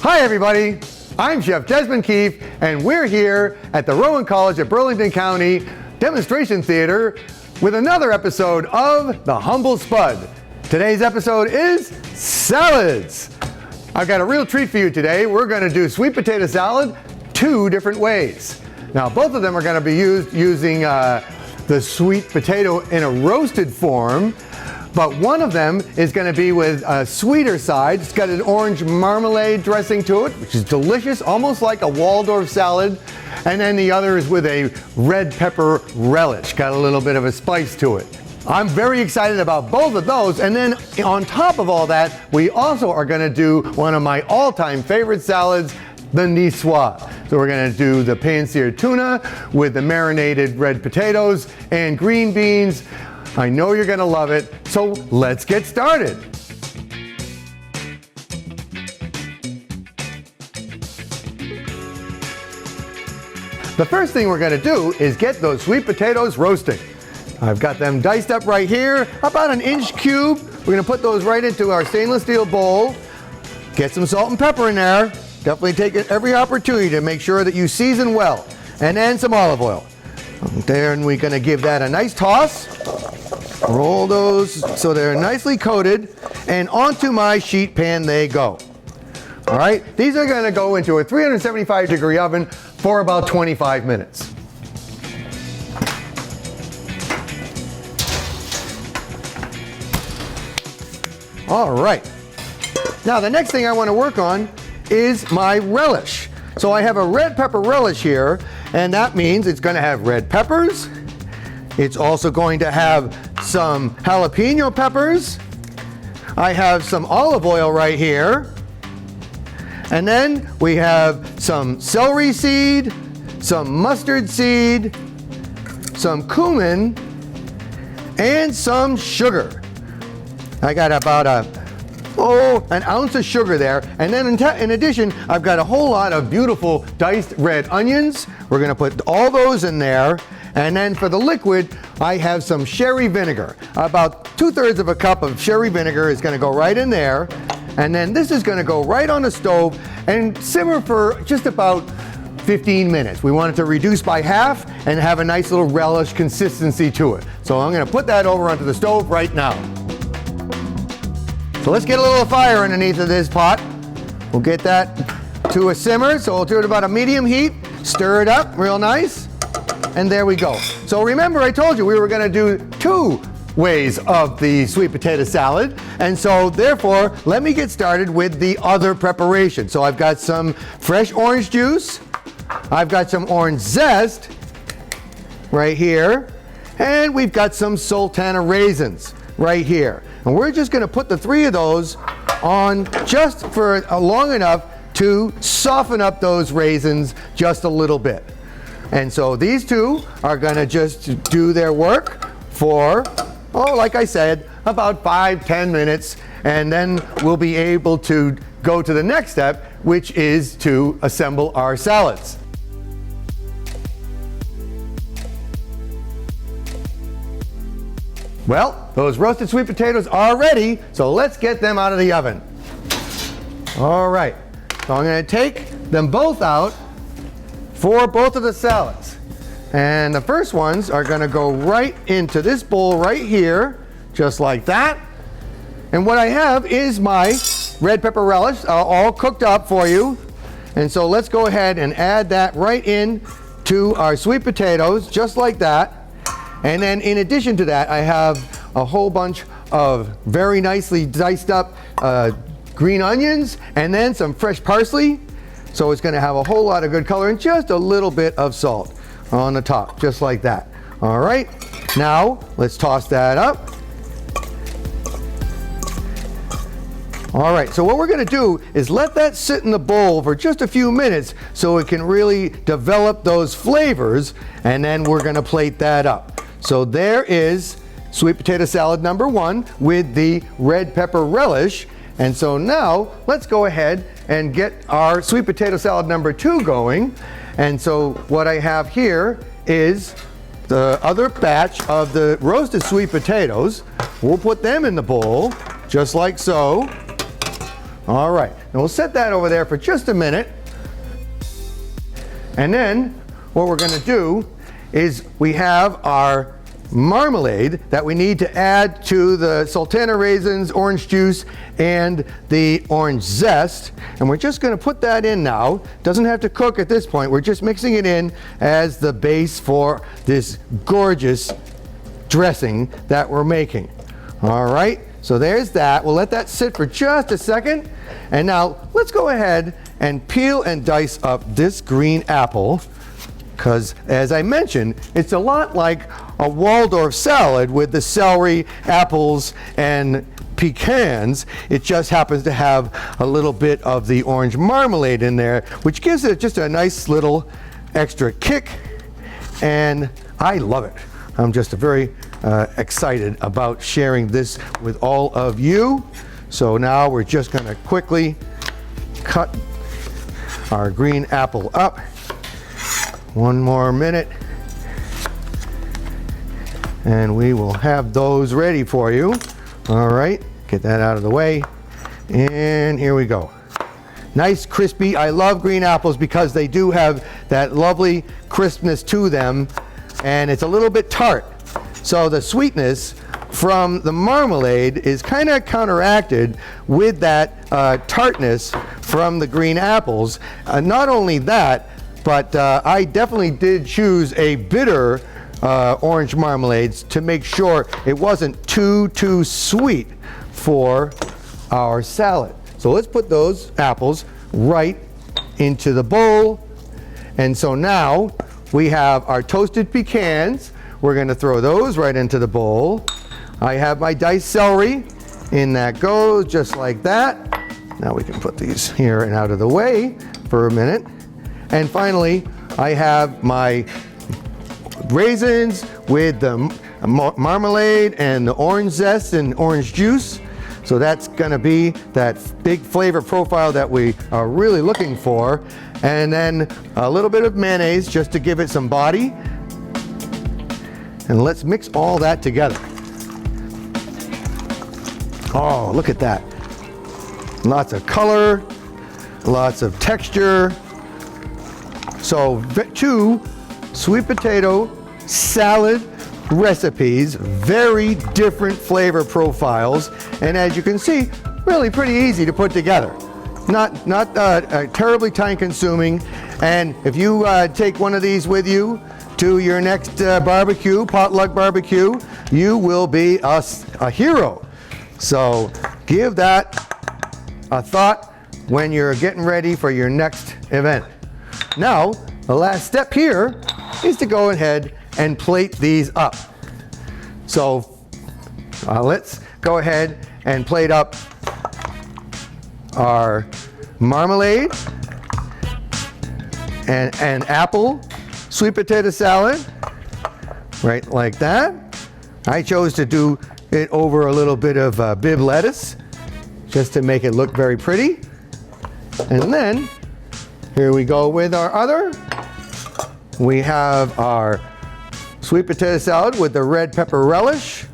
Hi everybody, I'm Chef Desmond Keefe and we're here at the Rowan College at Burlington County Demonstration Theater with another episode of the Humble Spud. Today's episode is salads. I've got a real treat for you today. We're going to do sweet potato salad two different ways. Now both of them are going to be using the sweet potato in a roasted form. But one of them is going to be with a sweeter side. It's got an orange marmalade dressing to it, which is delicious, almost like a Waldorf salad. And then the other is with a red pepper relish, got a little bit of a spice to it. I'm very excited about both of those. And then on top of all that, we also are going to do one of my all-time favorite salads, the nicoise. So we're going to do the pan-seared tuna with the marinated red potatoes and green beans. I know you're going to love it, so let's get started. The first thing we're going to do is get those sweet potatoes roasting. I've got them diced up right here, about an inch cube. We're going to put those right into our stainless steel bowl. Get some salt and pepper in there. Definitely take every opportunity to make sure that you season well. And then some olive oil. Then we're going to give that a nice toss. Roll those so they're nicely coated, and onto my sheet pan they go. All right, these are going to go into a 375-degree oven for about 25 minutes. All right, now the next thing I want to work on is my relish. So I have a red pepper relish here, and that means it's going to have red peppers. It's also going to have some jalapeno peppers. I have some olive oil right here. And then we have some celery seed, some mustard seed, some cumin, and some sugar. I got about an ounce of sugar there. And then in addition, I've got a whole lot of beautiful diced red onions. We're going to put all those in there. And then for the liquid, I have some sherry vinegar. About 2/3 of a cup of sherry vinegar is going to go right in there. And then this is going to go right on the stove and simmer for just about 15 minutes. We want it to reduce by half and have a nice little relish consistency to it. So I'm going to put that over onto the stove right now. So let's get a little fire underneath of this pot. We'll get that to a simmer. So we'll do it about a medium heat. Stir it up real nice. And there we go. So remember, I told you we were going to do two ways of the sweet potato salad. And so therefore, let me get started with the other preparation. So I've got some fresh orange juice. I've got some orange zest right here. And we've got some sultana raisins right here. And we're just going to put the three of those on just for long enough to soften up those raisins just a little bit. And so these two are going to just do their work for, like I said, about 5-10 minutes. And then we'll be able to go to the next step, which is to assemble our salads. Well, those roasted sweet potatoes are ready, so let's get them out of the oven. All right, so I'm going to take them both out for both of the salads. And the first ones are going to go right into this bowl right here, just like that. And what I have is my red pepper relish all cooked up for you. And so let's go ahead and add that right in to our sweet potatoes, just like that. And then in addition to that, I have a whole bunch of very nicely diced up green onions and then some fresh parsley. So it's going to have a whole lot of good color and just a little bit of salt on the top, just like that. All right, now let's toss that up. All right, so what we're going to do is let that sit in the bowl for just a few minutes so it can really develop those flavors, and then we're going to plate that up. So there is sweet potato salad number one with the red pepper relish. And so now let's go ahead and get our sweet potato salad number two going. And so what I have here is the other batch of the roasted sweet potatoes. We'll put them in the bowl, just like so. All right, and we'll set that over there for just a minute. And then what we're gonna do is we have our marmalade that we need to add to the sultana raisins, orange juice, and the orange zest. And we're just gonna put that in now. Doesn't have to cook at this point. We're just mixing it in as the base for this gorgeous dressing that we're making. All right, so there's that. We'll let that sit for just a second. And now let's go ahead and peel and dice up this green apple, because as I mentioned, it's a lot like a Waldorf salad with the celery, apples, and pecans. It just happens to have a little bit of the orange marmalade in there, which gives it just a nice little extra kick, and I love it. I'm just very excited about sharing this with all of you. So now we're just going to quickly cut our green apple up. One more minute, and we will have those ready for you. All right, get that out of the way, and here we go. Nice crispy. I love green apples because they do have that lovely crispness to them, and it's a little bit tart. So the sweetness from the marmalade is kind of counteracted with that tartness from the green apples. Not only that, but I definitely did choose a bitter orange marmalades to make sure it wasn't too sweet for our salad. So let's put those apples right into the bowl. And so now we have our toasted pecans. We're going to throw those right into the bowl. I have my diced celery. In that goes, just like that. Now we can put these here and out of the way for a minute. And finally, I have my raisins with the marmalade and the orange zest and orange juice. So that's gonna be that big flavor profile that we are really looking for. And then a little bit of mayonnaise just to give it some body. And let's mix all that together. Oh, look at that. Lots of color, lots of texture. So 2 sweet potato salad recipes, very different flavor profiles, and as you can see, really pretty easy to put together. Not terribly time consuming, and if you take one of these with you to your next barbecue, potluck barbecue, you will be a hero. So give that a thought when you're getting ready for your next event. Now, the last step here is to go ahead and plate these up. So let's go ahead and plate up our marmalade and apple sweet potato salad, right like that. I chose to do it over a little bit of bib lettuce just to make it look very pretty. And then here we go with our other. We have our sweet potato salad with the red pepper relish.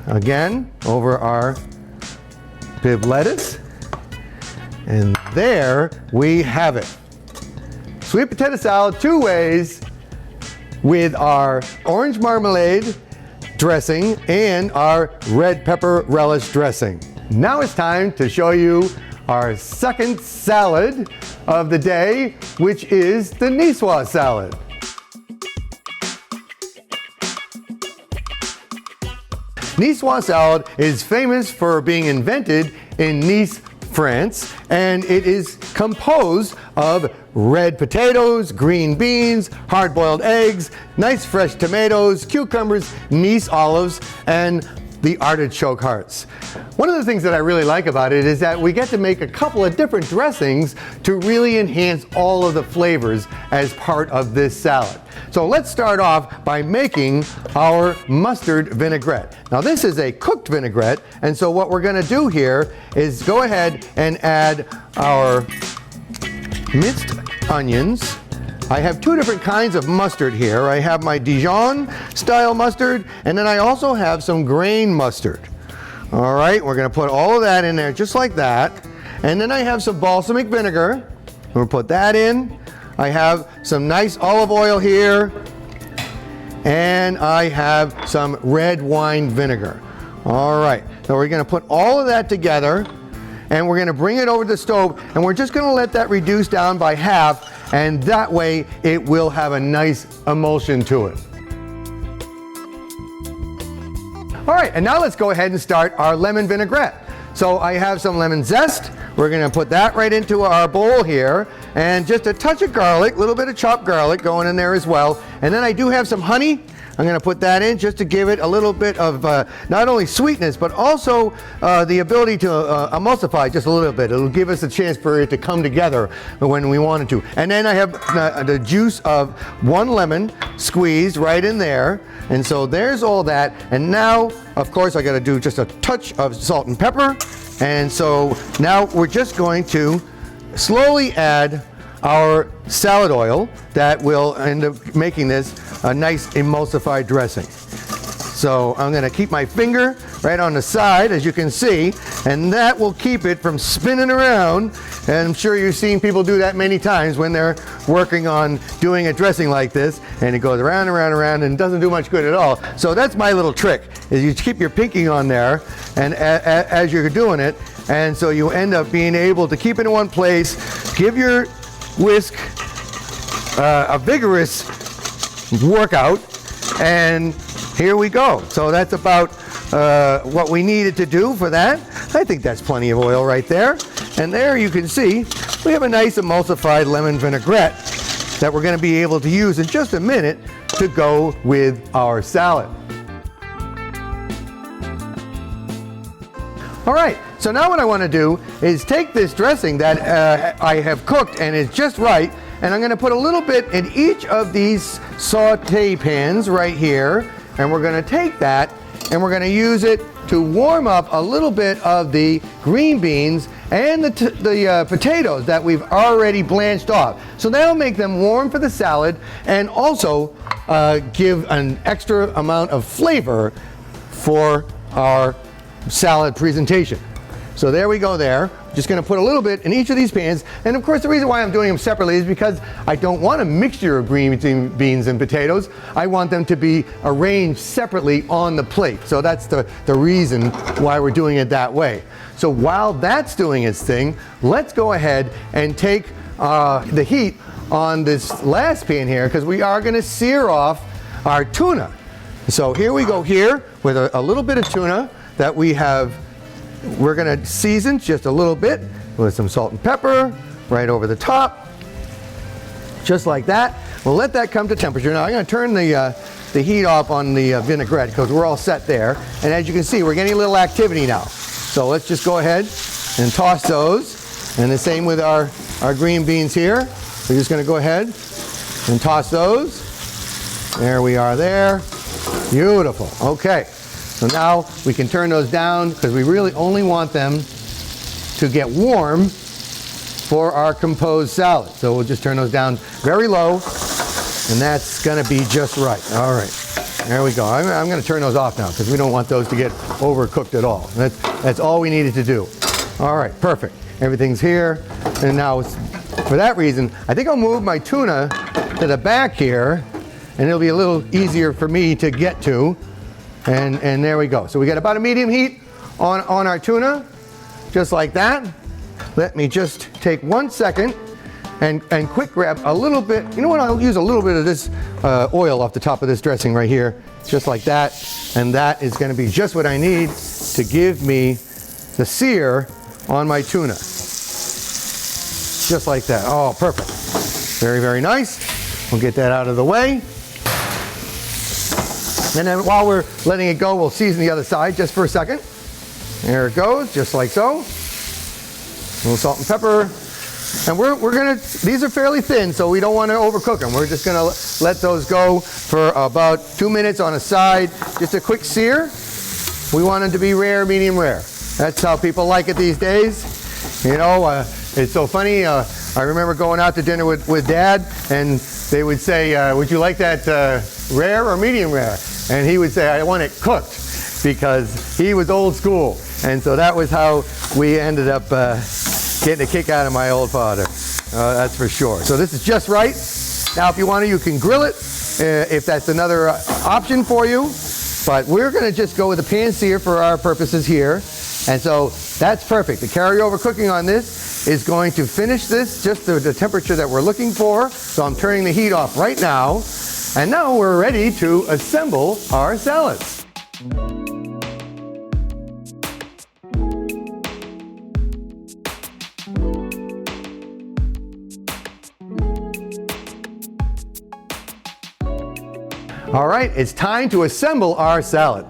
Again, over our bib lettuce. And there we have it. Sweet potato salad 2 ways with our orange marmalade dressing and our red pepper relish dressing. Now it's time to show you our second salad of the day, which is the nicoise salad. Nicoise salad is famous for being invented in Nice, France, and it is composed of red potatoes, green beans, hard-boiled eggs, nice fresh tomatoes, cucumbers, Nice olives, and the artichoke hearts. One of the things that I really like about it is that we get to make a couple of different dressings to really enhance all of the flavors as part of this salad. So let's start off by making our mustard vinaigrette. Now this is a cooked vinaigrette, and so what we're gonna do here is go ahead and add our minced onions. I have 2 different kinds of mustard here. I have my Dijon style mustard, and then I also have some grain mustard. All right, we're gonna put all of that in there just like that. And then I have some balsamic vinegar. We'll put that in. I have some nice olive oil here. And I have some red wine vinegar. All right, so we're gonna put all of that together and we're gonna bring it over to the stove and we're just gonna let that reduce down by half, and that way it will have a nice emulsion to it. All right, and now let's go ahead and start our lemon vinaigrette. So I have some lemon zest. We're gonna put that right into our bowl here, and just a touch of garlic, a little bit of chopped garlic going in there as well. And then I do have some honey. I'm gonna put that in just to give it a little bit of not only sweetness, but also the ability to emulsify just a little bit. It'll give us a chance for it to come together when we want it to. And then I have the juice of 1 lemon squeezed right in there. And so there's all that. And now, of course, I gotta do just a touch of salt and pepper. And so now we're just going to slowly add our salad oil that will end up making this a nice emulsified dressing. So I'm gonna keep my finger right on the side, as you can see, and that will keep it from spinning around. And I'm sure you've seen people do that many times when they're working on doing a dressing like this, and it goes around and around and around and doesn't do much good at all. So that's my little trick, is you keep your pinky on there and as you're doing it, and so you end up being able to keep it in one place, give your whisk a vigorous workout, and here we go. So that's about what we needed to do for that. I think that's plenty of oil right there. And there you can see we have a nice emulsified lemon vinaigrette that we're going to be able to use in just a minute to go with our salad. All right, so now what I want to do is take this dressing that I have cooked and is just right, and I'm going to put a little bit in each of these saute pans right here, and we're going to take that and we're going to use it to warm up a little bit of the green beans and the potatoes that we've already blanched off. So that'll make them warm for the salad and also give an extra amount of flavor for our salad presentation. So there we go there. Just gonna put a little bit in each of these pans. And of course the reason why I'm doing them separately is because I don't want a mixture of green beans and potatoes. I want them to be arranged separately on the plate. So that's the reason why we're doing it that way. So while that's doing its thing, let's go ahead and take the heat on this last pan here, because we are gonna sear off our tuna. So here we go here with a little bit of tuna that we're gonna season just a little bit with some salt and pepper right over the top, just like that. We'll let that come to temperature. Now I'm gonna turn the heat off on the vinaigrette because we're all set there. And as you can see, we're getting a little activity now. So let's just go ahead and toss those. And the same with our green beans here. We're just gonna go ahead and toss those. There we are there. Beautiful, okay. So now we can turn those down because we really only want them to get warm for our composed salad. So we'll just turn those down very low, and that's gonna be just right. All right, there we go. I'm gonna turn those off now because we don't want those to get overcooked at all. That's all we needed to do. All right, perfect. Everything's here, and now for that reason, I think I'll move my tuna to the back here, and it'll be a little easier for me to get to. And there we go. So we got about a medium heat on our tuna, just like that. Let me just take 1 second and quick grab a little bit. You know what? I'll use a little bit of this oil off the top of this dressing right here, just like that. And that is going to be just what I need to give me the sear on my tuna. Just like that. Oh, perfect. Very, very nice. We'll get that out of the way. And then while we're letting it go, we'll season the other side just for a second. There it goes, just like so. A little salt and pepper. And we're gonna, these are fairly thin, so we don't want to overcook them. We're just gonna let those go for about 2 minutes on a side. Just a quick sear. We want them to be rare, medium rare. That's how people like it these days. You know, it's so funny. I remember going out to dinner with Dad, and they would say, would you like that rare or medium rare? And he would say, I want it cooked. because he was old school. And so that was how we ended up getting a kick out of my old father. That's for sure. So this is just right. Now if you want to, you can grill it if that's another option for you. But we're going to just go with a pan sear for our purposes here. And so that's perfect. The carryover cooking on this is going to finish this just to the temperature that we're looking for. So I'm turning the heat off right now. And now we're ready to assemble our salads. All right, it's time to assemble our salad.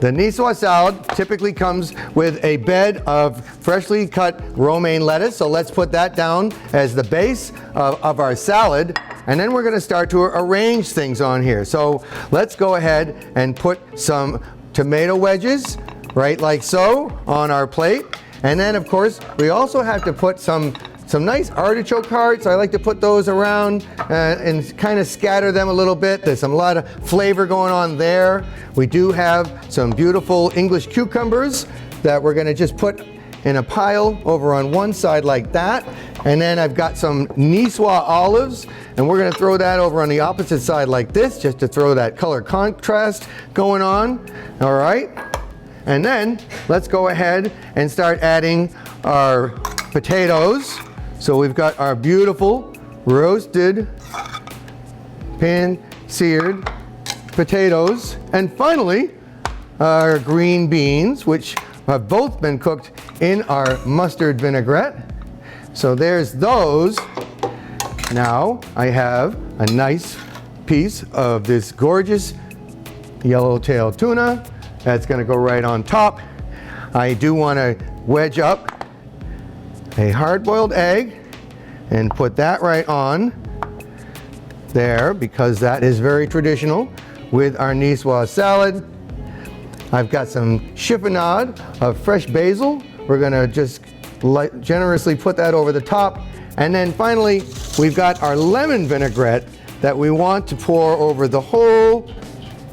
The nicoise salad typically comes with a bed of freshly cut romaine lettuce, so let's put that down as the base of our salad, and then we're going to start to arrange things on here. So let's go ahead and put some tomato wedges, right like so, on our plate, and then of course we also have to put some nice artichoke hearts. I like to put those around and kind of scatter them a little bit. There's a lot of flavor going on there. We do have some beautiful English cucumbers that we're going to just put in a pile over on one side like that. And then I've got some nicoise olives, and we're going to throw that over on the opposite side like this, just to throw that color contrast going on. All right. And then let's go ahead and start adding our potatoes. So we've got our beautiful roasted, pan-seared potatoes. And finally, our green beans, which have both been cooked in our mustard vinaigrette. So there's those. Now I have a nice piece of this gorgeous yellowtail tuna. That's going to go right on top. I do want to wedge up a hard-boiled egg and put that right on there, because that is very traditional with our nicoise salad. I've got some chiffonade of fresh basil. We're going to just generously put that over the top. And then finally, we've got our lemon vinaigrette that we want to pour over the whole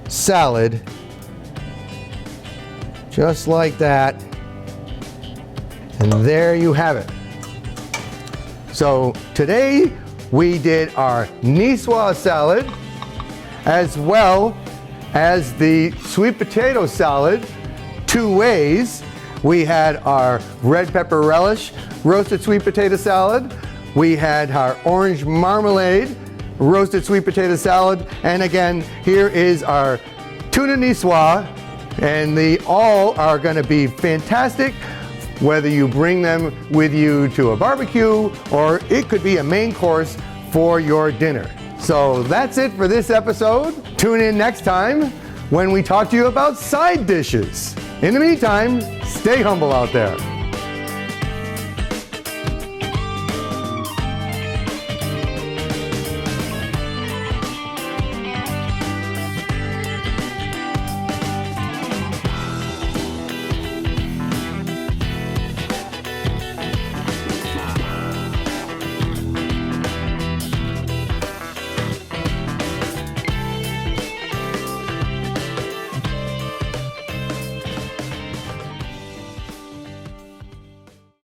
salad, just like that. And there you have it. So today we did our nicoise salad as well as the sweet potato salad two ways. We had our red pepper relish roasted sweet potato salad. We had our orange marmalade roasted sweet potato salad. And again, here is our tuna nicoise, and they all are going to be fantastic, whether you bring them with you to a barbecue or it could be a main course for your dinner. So that's it for this episode. Tune in next time when we talk to you about side dishes. In the meantime, stay humble out there.